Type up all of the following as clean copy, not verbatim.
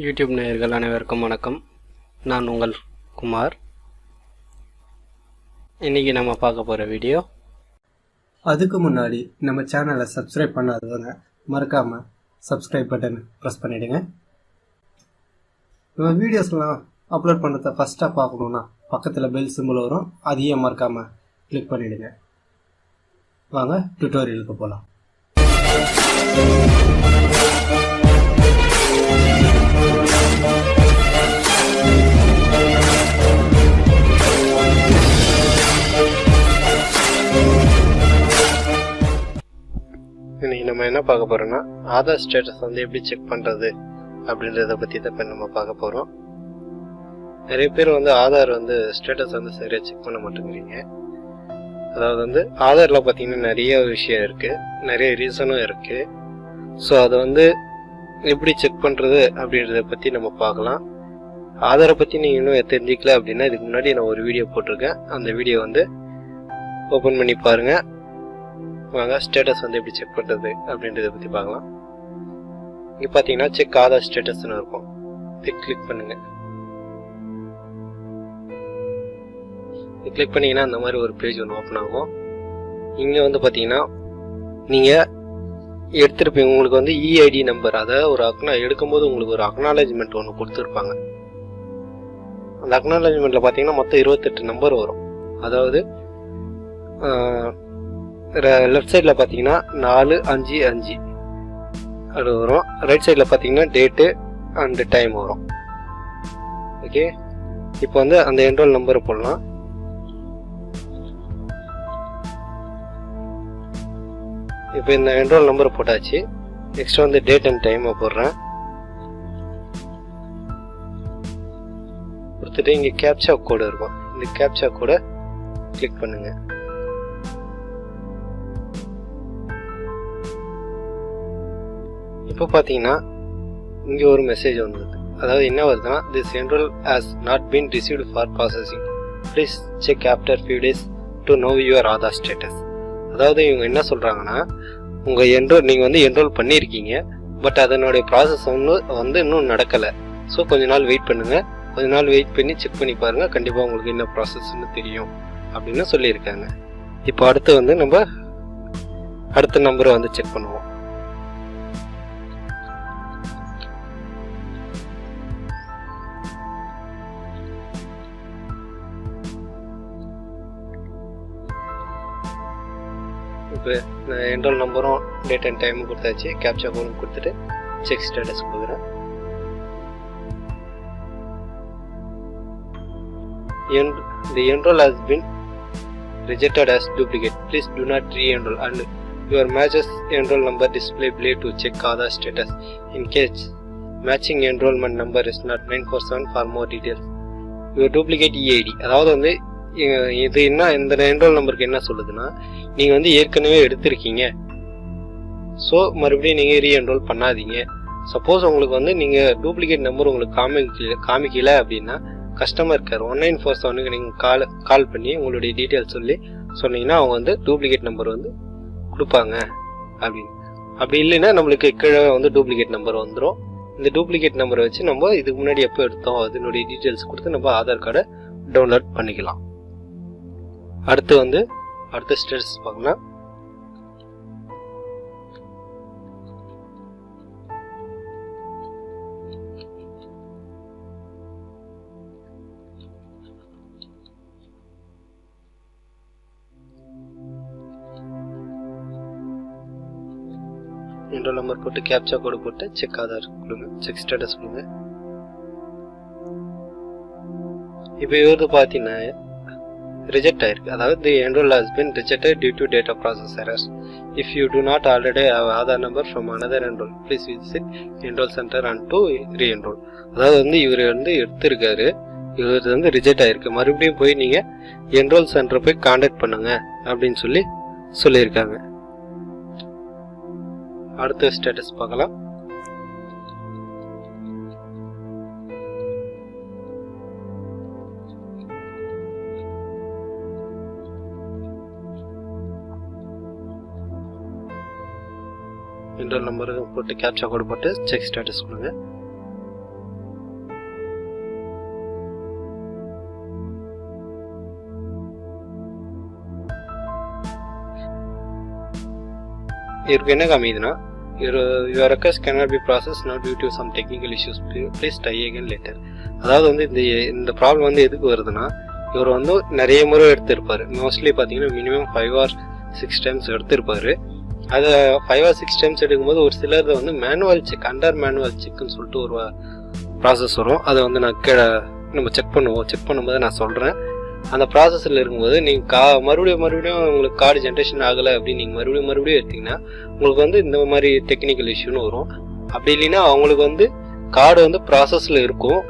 YouTube நேயர்கள் அனைவருக்கும் வணக்கம். நான் உங்கள் குமார். இன்றைக்கி நம்ம பார்க்க போகிற வீடியோ, அதுக்கு முன்னாடி நம்ம சேனலை சப்ஸ்கிரைப் பண்ணாதவங்க மறக்காமல் சப்ஸ்கிரைப் பட்டன் ப்ரெஸ் பண்ணிவிடுங்க. நம்ம வீடியோஸ்லாம் அப்லோட் பண்ணுறத ஃபஸ்ட்டாக பார்க்கணுன்னா பக்கத்தில் பெல் சிம்பிள் வரும், அதையும் மறக்காமல் கிளிக் பண்ணிவிடுங்க. வாங்க டுட்டோரியலுக்கு போகலாம். இன்றைக்கி நம்ம என்ன பார்க்க போகிறோன்னா, ஆதார் ஸ்டேட்டஸ் வந்து எப்படி செக் பண்ணுறது அப்படின்றத பற்றி தான் இப்போ நம்ம பார்க்க போகிறோம். நிறைய பேர் வந்து ஆதார் வந்து ஸ்டேட்டஸ் வந்து சரியாக செக் பண்ண மாட்டேங்கிறீங்க. அதாவது வந்து ஆதாரில் பார்த்தீங்கன்னா நிறைய விஷயம் இருக்குது, நிறைய ரீசனும் இருக்குது. ஸோ அதை வந்து எப்படி செக் பண்ணுறது அப்படின்றத பற்றி நம்ம பார்க்கலாம். ஆதாரை பற்றி நீங்கள் இன்னும் தெரிஞ்சிக்கல அப்படின்னா இதுக்கு முன்னாடி நான் ஒரு வீடியோ போட்டிருக்கேன். அந்த வீடியோ வந்து ஓப்பன் பண்ணி பாருங்கள். வாங்க ஸ்டேட்டஸ் வந்து எப்படி செக் பண்ணுறது அப்படின்றத பற்றி பார்க்கலாம். இங்கே பார்த்தீங்கன்னா செக் ஆதார் ஸ்டேட்டஸ்னு இருக்கும், இதை கிளிக் பண்ணுங்கள். இது கிளிக் பண்ணிங்கன்னா அந்த மாதிரி ஒரு பேஜ் ஒன்று ஓப்பன் ஆகும். இங்கே வந்து பார்த்தீங்கன்னா நீங்கள் எடுத்துருப்பீங்க, உங்களுக்கு வந்து இஐடி நம்பர், அதாவது ஒரு எடுக்கும்போது உங்களுக்கு ஒரு அக்னாலஜ்மெண்ட் ஒன்று கொடுத்துருப்பாங்க. அந்த அக்னாலஜ்மெண்ட்டில் பார்த்தீங்கன்னா மொத்தம் 28 நம்பர் வரும். அதாவது லெஃப்ட் சைடில் பார்த்தீங்கன்னா 455 அது வரும், ரைட் சைடில் பார்த்தீங்கன்னா டேட்டு அண்டு டைம் வரும். ஓகே, இப்போ வந்து அந்த என்ரோல் நம்பரை போடலாம். இப்போ இந்த என்ரோல் நம்பரை போட்டாச்சு. நெக்ஸ்ட் வந்து டேட் அண்ட் டைமை போடுறேன். கொடுத்துட்டு இங்கே கேப்சா கோடு இருக்கும், இந்த கேப்சா கோடை கிளிக் பண்ணுங்க. இப்போ பார்த்தீங்கன்னா இங்கே ஒரு மெசேஜ் வந்தது. அதாவது என்ன வருதுன்னா, this enrol has not been received for processing, please check after few days to know your Aadhaar status. அதாவது இவங்க என்ன சொல்கிறாங்கன்னா, உங்கள் நீங்கள் வந்து என்ரோல் பண்ணியிருக்கீங்க, பட் அதனுடைய ப்ராசஸ் வந்து இன்னும் நடக்கலை. ஸோ கொஞ்ச நாள் வெயிட் பண்ணுங்கள், கொஞ்ச நாள் வெயிட் பண்ணி செக் பண்ணி பாருங்கள், கண்டிப்பாக உங்களுக்கு என்ன ப்ராசஸ்ன்னு தெரியும் அப்படின்னு சொல்லியிருக்காங்க. இப்போ அடுத்து வந்து நம்ம அடுத்த நம்பரை வந்து செக் பண்ணுவோம். இப்போ நான் என்ரோல் நம்பரும் டேட் அண்ட் டைமும் கொடுத்தாச்சு, கேப்சா கோடும் கொடுத்துட்டு செக் ஸ்டேட்டஸ் கொடுக்குறேன். The enroll has been rejected as duplicate. Please do not re-enroll and your matches enroll number display below to check Aadhaar status. In case matching enrollment number is not 947 for more details. Your duplicate EID, அதாவது வந்து இது என்ன, இந்த enrol நம்பருக்கு என்ன சொல்லுதுன்னா, நீங்கள் வந்து ஏற்கனவே எடுத்திருக்கீங்க, ஸோ மறுபடியும் நீங்கள் ரீஎன்ரோல் பண்ணாதீங்க. சப்போஸ் உங்களுக்கு வந்து நீங்கள் டூப்ளிகேட் நம்பர் உங்களுக்கு காமிக்கல அப்படின்னா, கஸ்டமர் கேர் 1947க்கு நீங்கள் கால் பண்ணி உங்களுடைய டீட்டெயில்ஸ் சொன்னீங்கன்னா அவங்க வந்து டூப்ளிகேட் நம்பர் வந்து கொடுப்பாங்க அப்படின்னு. அப்படி இல்லைன்னா நம்மளுக்கு கீழே வந்து டூப்ளிகேட் நம்பர் வந்துடும். இந்த டூப்ளிகேட் நம்பரை வச்சு நம்ம இதுக்கு முன்னாடி எப்போ எடுத்தோம் அதனுடைய டீட்டெயில்ஸ் கொடுத்து நம்ம ஆதார் கார்டை டவுன்லோட் பண்ணிக்கலாம். அடுத்து வந்து அடுத்த ஸ்டேட்டஸ் பார்க்கலாம். என்ரோல் நம்பர் போட்டு கேப்சா கோடு போட்டு செக் ஆதார் கொடுங்க, செக் ஸ்டேட்டஸ் கொடுங்க. இப்போ இவரது பார்த்தீங்கன்னா ரிஜெக்ட் ஆயிருக்கு. அதாவது the enrol has been rejected due to data process errors. If you do not already have Aadhaar number from another enrol, please visit enrol centre and to re-enrol. அதாவது வந்து இவர் வந்து எடுத்திருக்காரு, இவர் வந்து ரிஜெக்ட் ஆயிருக்கு, மறுபடியும் போய் நீங்கள் என்ரோல் சென்டரை போய் கான்டாக்ட் பண்ணுங்க அப்படின்னு சொல்லியிருக்காங்க. அடுத்த ஸ்டேட்டஸ் பார்க்கலாம். என்ரோல் நம்பர் போட்டு கேப்சா கோடு போட்டு செக் ஸ்டேட்டஸ் கொடுங்க. இதுக்கு என்ன காமிக்குதுன்னா your request cannot be processed now due to some technical issues, please try again later. அதாவது வந்து இந்த ப்ராப்ளம் வந்து எதுக்கு வருதுன்னா, இவர் வந்து நிறைய முறை எடுத்திருப்பாரு. மோஸ்ட்லி பார்த்தீங்கன்னா மினிமம் 5 or 6 டைம்ஸ் எடுத்திருப்பாரு. அதை 5 or 6 டைம்ஸ் எடுக்கும்போது ஒரு சிலர் வந்து மேனுவல் செக், அண்டர் மேனுவல் செக்னு சொல்லிட்டு ஒரு ப்ராசஸ் வரும். அதை வந்து நான் நம்ம செக் பண்ணும்போது நான் சொல்கிறேன். அந்த ப்ராசஸில் இருக்கும்போது நீங்கள் மறுபடியும் உங்களுக்கு கார்டு ஜென்ரேஷன் ஆகலை அப்படின்னு நீங்கள் மறுபடியும் எடுத்திங்கன்னா உங்களுக்கு வந்து இந்த மாதிரி டெக்னிக்கல் இஷ்யூன்னு வரும். அப்படி இல்லைன்னா அவங்களுக்கு வந்து கார்டு வந்து ப்ராசஸில் இருக்கும்,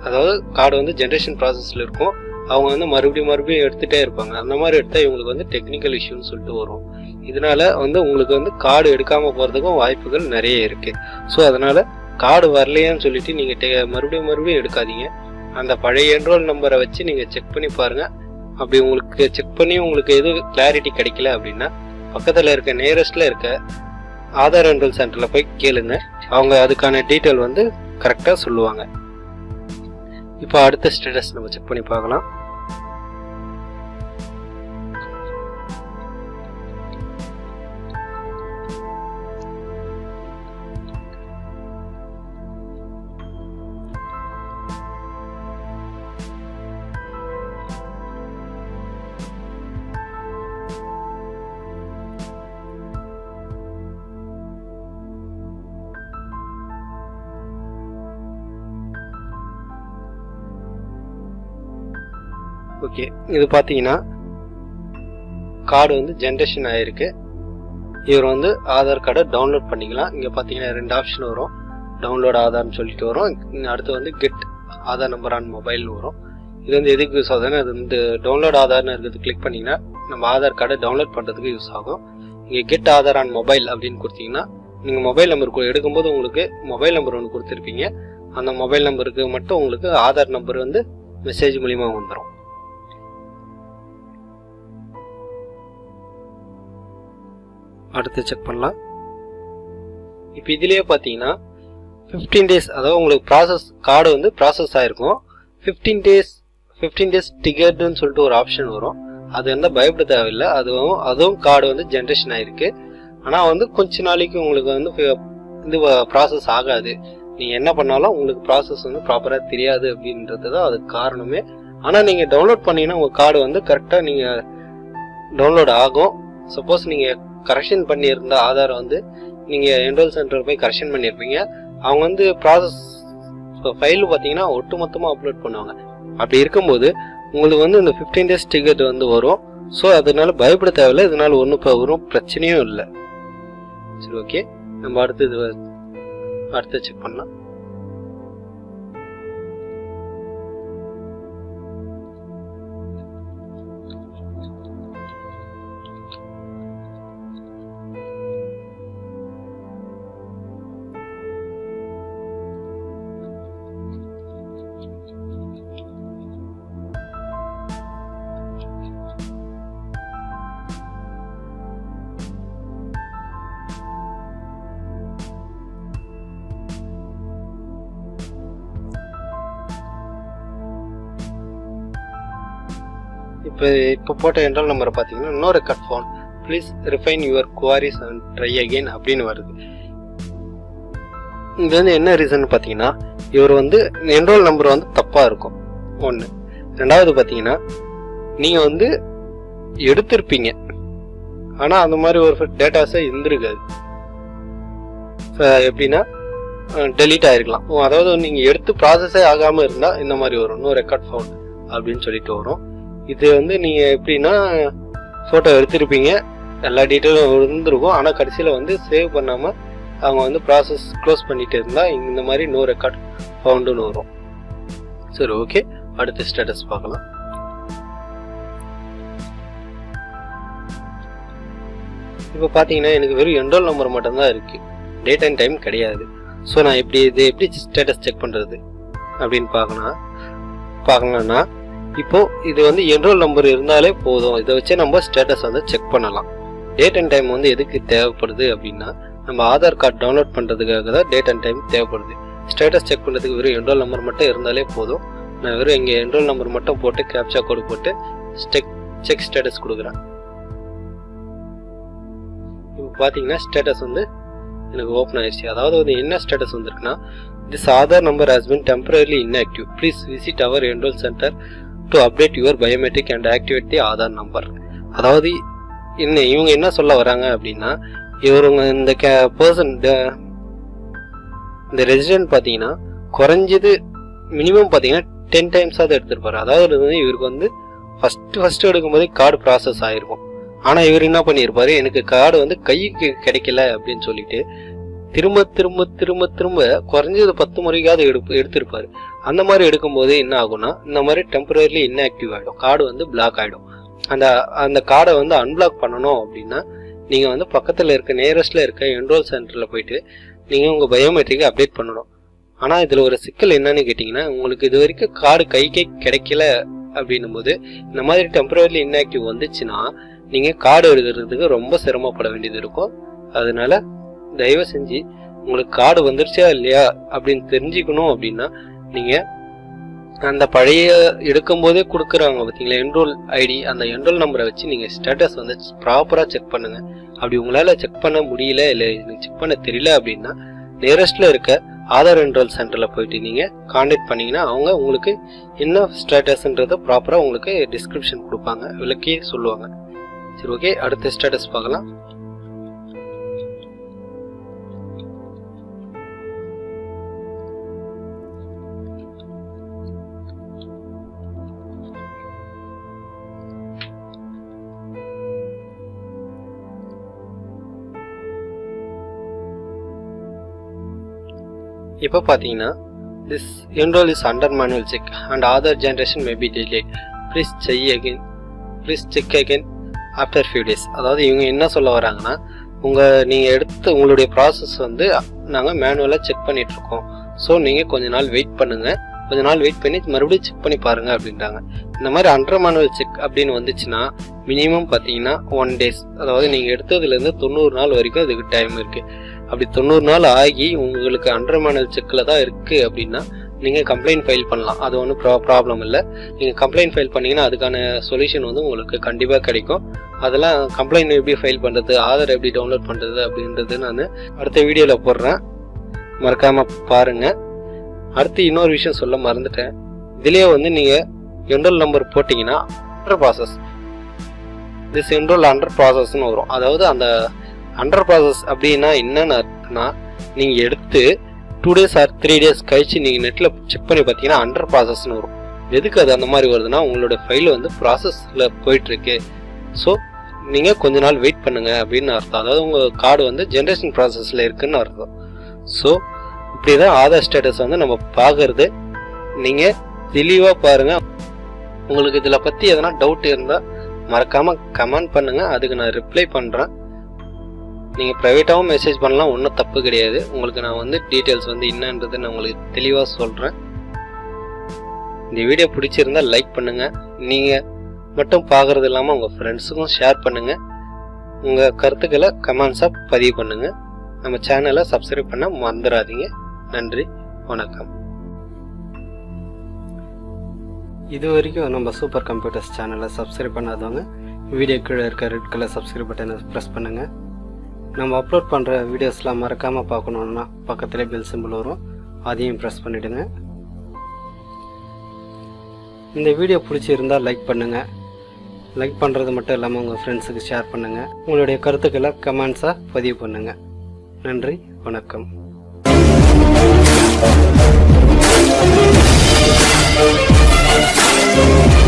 அதாவது கார்டு வந்து ஜென்ரேஷன் ப்ராசஸில் இருக்கும், அவங்க வந்து மறுபடியும் எடுத்துகிட்டே இருப்பாங்க. அந்த மாதிரி எடுத்தால் இவங்களுக்கு வந்து டெக்னிக்கல் இஷ்யூன்னு சொல்லிட்டு வரும். இதனால வந்து உங்களுக்கு வந்து கார்டு எடுக்காமல் போகிறதுக்கும் வாய்ப்புகள் நிறைய இருக்குது. ஸோ அதனால் கார்டு வரலையான்னு சொல்லிட்டு நீங்கள் மறுபடியும் எடுக்காதீங்க. அந்த பழைய என்ரோல் நம்பரை வச்சு நீங்கள் செக் பண்ணி பாருங்கள். அப்படி உங்களுக்கு செக் பண்ணி உங்களுக்கு எதுவும் கிளாரிட்டி கிடைக்கல அப்படின்னா பக்கத்தில் இருக்க நியரஸ்டில் இருக்க ஆதார் என்ரோல் சென்டரில் போய் கேளுங்க. அவங்க அதுக்கான டீட்டெயில் வந்து கரெக்டாக சொல்லுவாங்க. இப்போ அடுத்த ஸ்டேட்டஸ் நம்ம செக் பண்ணி பார்க்கலாம். ஓகே, இது பார்த்தீங்கன்னா கார்டு வந்து ஜென்ரேஷன் ஆகிருக்கு. இவர் வந்து ஆதார் கார்டை டவுன்லோட் பண்ணிக்கலாம். இங்கே பார்த்தீங்கன்னா 2 ஆப்ஷன் வரும். டவுன்லோட் ஆதார்னு சொல்லிட்டு வரும். அடுத்து வந்து கெட் ஆதார் நம்பர் ஆன் மொபைல்னு வரும். இது வந்து எதுக்கு யூஸ் ஆகுதுன்னா, அது வந்து டவுன்லோட் ஆதார்னு இருக்கிறது கிளிக் பண்ணிங்கன்னா நம்ம ஆதார் கார்டை டவுன்லோட் பண்ணுறதுக்கு யூஸ் ஆகும். இங்கே கெட் ஆதார் ஆன் மொபைல் அப்படின்னு கொடுத்தீங்கன்னா நீங்கள் மொபைல் நம்பர் எடுக்கும்போது உங்களுக்கு மொபைல் நம்பர் ஒன்று கொடுத்துருப்பீங்க. அந்த மொபைல் நம்பருக்கு மட்டும் உங்களுக்கு ஆதார் நம்பர் வந்து மெசேஜ் மூலிமா வந்துடும். அடுத்து செக் பண்ணலாம். இப்போ இதுலேயே பார்த்தீங்கன்னா 15 days, அதாவது உங்களுக்கு கார்டு வந்து ப்ராசஸ் ஆகிருக்கும். 15 days டிக்கெட்டுன்னு சொல்லிட்டு ஒரு ஆப்ஷன் வரும். அது வந்து பயப்பட தேவையில்லை. அதுவும் கார்டு வந்து ஜென்ரேஷன் ஆகிருக்கு. ஆனால் வந்து கொஞ்ச நாளைக்கு உங்களுக்கு வந்து இது ப்ராசஸ் ஆகாது. நீங்கள் என்ன பண்ணாலும் உங்களுக்கு ப்ராசஸ் வந்து ப்ராப்பராக தெரியாது அப்படின்றது தான் அதுக்கு காரணமே. ஆனால் நீங்கள் டவுன்லோட் பண்ணிங்கன்னா உங்கள் கார்டு வந்து கரெக்டாக நீங்கள் டவுன்லோட் ஆகும். சப்போஸ் நீங்கள் கரெக்ஷன் பண்ணியிருந்த ஆதார் வந்து நீங்கள் என்ரோல் சென்டர் போய் கரெக்ஷன் பண்ணியிருப்பீங்க. அவங்க வந்து ப்ராசஸ் ஃபைல் பார்த்தீங்கன்னா ஒட்டு மொத்தமாக அப்லோட் பண்ணுவாங்க. அப்படி இருக்கும்போது உங்களுக்கு வந்து இந்த 15 days டிக்கெட் வந்து வரும். ஸோ அதனால பயப்பட தேவையில்லை. இதனால ஒன்றும் பிரச்சனையும் இல்லை. சரி, ஓகே, நம்ம அடுத்து செக் பண்ணலாம். இப்போ போட்ட என்ரோல் நம்பரை பார்த்தீங்கன்னா no record found, please refine your queries and try again அப்படின்னு வருது. இது வந்து என்ன ரீசன் பார்த்தீங்கன்னா, இவர் வந்து என்ரோல் நம்பர் வந்து தப்பாக இருக்கும் ஒன்று. ரெண்டாவது பார்த்தீங்கன்னா நீங்கள் வந்து எடுத்திருப்பீங்க, ஆனால் அந்த மாதிரி ஒரு டேட்டாஸை இருந்திருக்காது. எப்படின்னா டெலீட் ஆகிருக்கலாம். அதாவது நீங்கள் எடுத்து ப்ராசஸே ஆகாமல் இருந்தால் இந்த மாதிரி வரும், நோ ரெக்கார்ட் ஃபவுண்ட் அப்படின்னு சொல்லிட்டு வரும். இது வந்து நீங்கள் எப்படின்னா ஃபோட்டோ எடுத்திருப்பீங்க, எல்லா டீட்டெயிலும் இருந்திருக்கும், ஆனால் கடைசியில் வந்து சேவ் பண்ணாமல் அவங்க வந்து ப்ராசஸ் க்ளோஸ் பண்ணிட்டு இருந்தால் இந்த மாதிரி நோ ரெக்கார்ட் ஃபவுண்டுன்னு வரும். சரி, ஓகே, அடுத்த ஸ்டேட்டஸ் பார்க்கலாம். இப்போ பார்த்தீங்கன்னா எனக்கு வெறும் என்ரோல் நம்பர் மட்டும்தான் இருக்குது, டேட் அண்ட் டைம் கிடையாது. ஸோ நான் எப்படி ஸ்டேட்டஸ் செக் பண்ணுறது அப்படின்னு பார்க்கலாம்னா இப்போ இது வந்து என்ரோல் நம்பர் இருந்தாலே போதும். இதை வச்சே நம்ம ஸ்டேட்டஸ் வந்து செக் பண்ணலாம். டேட் அண்ட் டைம் வந்து எதுக்கு தேவைப்படுது அப்படின்னா, நம்ம ஆதார் கார்டு டவுன்லோட் பண்ணுறதுக்காக தான் டேட் அண்ட் டைம் தேவைப்படுது. ஸ்டேட்டஸ் செக் பண்ணுறதுக்கு வெறும் என்ரோல் நம்பர் மட்டும் இருந்தாலே போதும். நான் வெறும் இங்கே என்ரோல் நம்பர் மட்டும் போட்டு கேப்சா கோடு போட்டு செக் ஸ்டேட்டஸ் கொடுக்குறேன். இப்போ பார்த்தீங்கன்னா ஸ்டேட்டஸ் வந்து எனக்கு ஓப்பன் ஆயிடுச்சு. அதாவது வந்து என்ன ஸ்டேட்டஸ் வந்திருக்குன்னா, this Aadhaar number has been temporarily inactive. Please visit our enrol centre to update your biometric and activate the Aadhaar number. அதாவது இவங்க என்ன சொல்ல வராங்க அப்படின்னா, இவருங்க இந்த பர்சன் இந்த ரெசிடென்ட் பார்த்தீங்கன்னா குறைஞ்சது மினிமம் பார்த்தீங்கன்னா 10 டைம்ஸாவது எடுத்திருப்பாரு. அதாவது இவருக்கு வந்து ஃபர்ஸ்ட் எடுக்கும்போதே கார்டு ப்ராசஸ் ஆயிருக்கும். ஆனால் இவர் என்ன பண்ணியிருப்பாரு, எனக்கு கார்டு வந்து கைக்கு கிடைக்கல அப்படின்னு சொல்லிட்டு திரும்ப திரும்ப திரும்ப திரும்ப குறைஞ்சது 10 முறைக்காவது எடுத்திருப்பாரு. அந்த மாதிரி எடுக்கும்போது என்ன ஆகும்னா, இந்த மாதிரி டெம்பரரிலி inactive ஆகிடும், கார்டு வந்து பிளாக் ஆகிடும். அந்த கார்டை வந்து அன்பிளாக் பண்ணணும் அப்படின்னா நீங்கள் வந்து பக்கத்தில் இருக்க நியரஸ்டில் இருக்க என்ரோல் சென்டரில் போயிட்டு நீங்கள் உங்கள் பயோமெட்ரிக்கை அப்டேட் பண்ணணும். ஆனால் இதில் ஒரு சிக்கல் என்னன்னு கேட்டிங்கன்னா, உங்களுக்கு இது வரைக்கும் கார்டு கைக்கே கிடைக்கல அப்படின்னும் போது இந்த மாதிரி டெம்பரரிலி inactive வந்துச்சுன்னா நீங்கள் கார்டு எடுக்கிறதுக்கு ரொம்ப சிரமப்பட வேண்டியது இருக்கும். அதனால தயவு செஞ்சு உங்களுக்கு கார்டு வந்துருச்சா இல்லையா அப்படின்னு தெரிஞ்சுக்கணும் அப்படின்னா நீங்கள் அந்த பழைய எடுக்கும்போதே கொடுக்குறாங்க பார்த்தீங்களா என்ரோல் ஐடி, அந்த என்ரோல் நம்பரை வச்சு நீங்கள் ஸ்டேட்டஸ் வந்து ப்ராப்பராக செக் பண்ணுங்கள். அப்படி உங்களால் செக் பண்ண முடியல, இல்லை எனக்கு செக் பண்ண தெரியல அப்படின்னா நியரஸ்டில் இருக்க ஆதார் என்ரோல் சென்டரில் போயிட்டு நீங்கள் கான்டாக்ட் பண்ணிங்கன்னா அவங்க உங்களுக்கு என்ன ஸ்டேட்டஸ்ன்றதை ப்ராப்பராக உங்களுக்கு டிஸ்கிரிப்ஷன் கொடுப்பாங்க, விளக்கி சொல்லுவாங்க. சரி, ஓகே, அடுத்த ஸ்டேட்டஸ் பார்க்கலாம். இப்போ பார்த்தீங்கன்னா this enroll is under manual check and other generation may be delayed. Please check again after few days. அதாவது இவங்க என்ன சொல்ல வராங்கன்னா, நீங்கள் உங்களுடைய ப்ராசஸ் வந்து நாங்கள் மேனுவலாக செக் பண்ணிட்டு இருக்கோம். ஸோ நீங்கள் கொஞ்ச நாள் வெயிட் பண்ணி மறுபடியும் செக் பண்ணி பாருங்க அப்படின்றாங்க. இந்த மாதிரி அண்டர் மேனுவல் செக் அப்படின்னு வந்துச்சுன்னா மினிமம் பார்த்தீங்கன்னா 1 days, அதாவது நீங்கள் எடுத்ததுலேருந்து 90 நாள் வரைக்கும் அதுக்கு டைம் இருக்குது. அப்படி 90 நாள் ஆகி உங்களுக்கு அண்டர் மேனுவல் செக்கில் தான் இருக்குது அப்படின்னா நீங்கள் கம்ப்ளைண்ட் ஃபைல் பண்ணலாம். அது ஒன்றும் ப்ராப்ளம் இல்லை. நீங்கள் கம்ப்ளைண்ட் ஃபைல் பண்ணிங்கன்னா அதுக்கான சொல்யூஷன் வந்து உங்களுக்கு கண்டிப்பாக கிடைக்கும். அதெல்லாம் கம்ப்ளைண்ட் எப்படி ஃபைல் பண்ணுறது, ஆதார் எப்படி டவுன்லோட் பண்ணுறது அப்படின்றது நான் அடுத்த வீடியோவில் போடுறேன், மறக்காமல் பாருங்கள். அடுத்து இன்னொரு விஷயம் சொல்ல மறந்துட்டேன். இதுலேயே வந்து நீங்கள் என்ரோல் நம்பர் போட்டிங்கன்னா under process, this enrol under ப்ராசஸ்ன்னு வரும். அதாவது அந்த அண்டர் ப்ராசஸ் அப்படின்னா என்னன்னு அர்த்தம்னா, நீங்கள் எடுத்து 2 days or 3 days கழிச்சு நீங்கள் நெட்டில் செக் பண்ணி பார்த்தீங்கன்னா அண்டர் ப்ராசஸ்ன்னு வரும். எதுக்கு அது அந்த மாதிரி வருதுன்னா, உங்களோட ஃபைல் வந்து ப்ராசஸில் போயிட்டுருக்கு, ஸோ நீங்கள் கொஞ்ச நாள் வெயிட் பண்ணுங்க அப்படின்னு அர்த்தம். அதாவது உங்கள் கார்டு வந்து ஜென்ரேஷன் ப்ராசஸில் இருக்குன்னு அர்த்தம். ஸோ இப்படி தான் ஆதார் ஸ்டேட்டஸ் வந்து நம்ம பார்க்கறது. நீங்கள் தெளிவாக பாருங்கள். உங்களுக்கு இதில் பற்றி எதனா டவுட் இருந்தால் மறக்காமல் கமெண்ட் பண்ணுங்கள், அதுக்கு நான் ரிப்ளை பண்ணுறேன். நீங்கள் ப்ரைவேட்டாகவும் மெசேஜ் பண்ணலாம், ஒன்றும் தப்பு கிடையாது. உங்களுக்கு நான் வந்து டீட்டெயில்ஸ் வந்து என்னன்றது நான் உங்களுக்கு தெளிவாக சொல்கிறேன். இந்த வீடியோ பிடிச்சிருந்தால் லைக் பண்ணுங்கள். நீங்கள் மட்டும் பார்க்குறது இல்லாமல் உங்கள் ஃப்ரெண்ட்ஸுக்கும் ஷேர் பண்ணுங்கள். உங்கள் கருத்துக்களை கமெண்ட்ஸாக பதிவு பண்ணுங்கள். நம்ம சேனலை சப்ஸ்கிரைப் பண்ண மறந்துடாதீங்க. நன்றி, வணக்கம். இது வரைக்கும் நம்ம சூப்பர் கம்ப்யூட்டர்ஸ் சேனலை சப்ஸ்கிரைப் பண்ணாதவங்க வீடியோ கீழே இருக்க ரெட் கலர் சப்ஸ்கிரைப் பட்டனை ப்ரெஸ் பண்ணுங்கள். நம்ம அப்லோட் பண்ணுற வீடியோஸ்லாம் மறக்காமல் பார்க்கணுன்னா பக்கத்தில் பெல் சிம்பிள் வரும், அதையும் ப்ரெஸ் பண்ணிவிடுங்க. இந்த வீடியோ பிடிச்சிருந்தால் லைக் பண்ணுங்கள். லைக் பண்ணுறது மட்டும் இல்லாமல் உங்கள் ஃப்ரெண்ட்ஸுக்கு ஷேர் பண்ணுங்கள். உங்களுடைய கருத்துக்களை கமெண்ட்ஸாக பதிவு பண்ணுங்கள். நன்றி, வணக்கம். Thank you.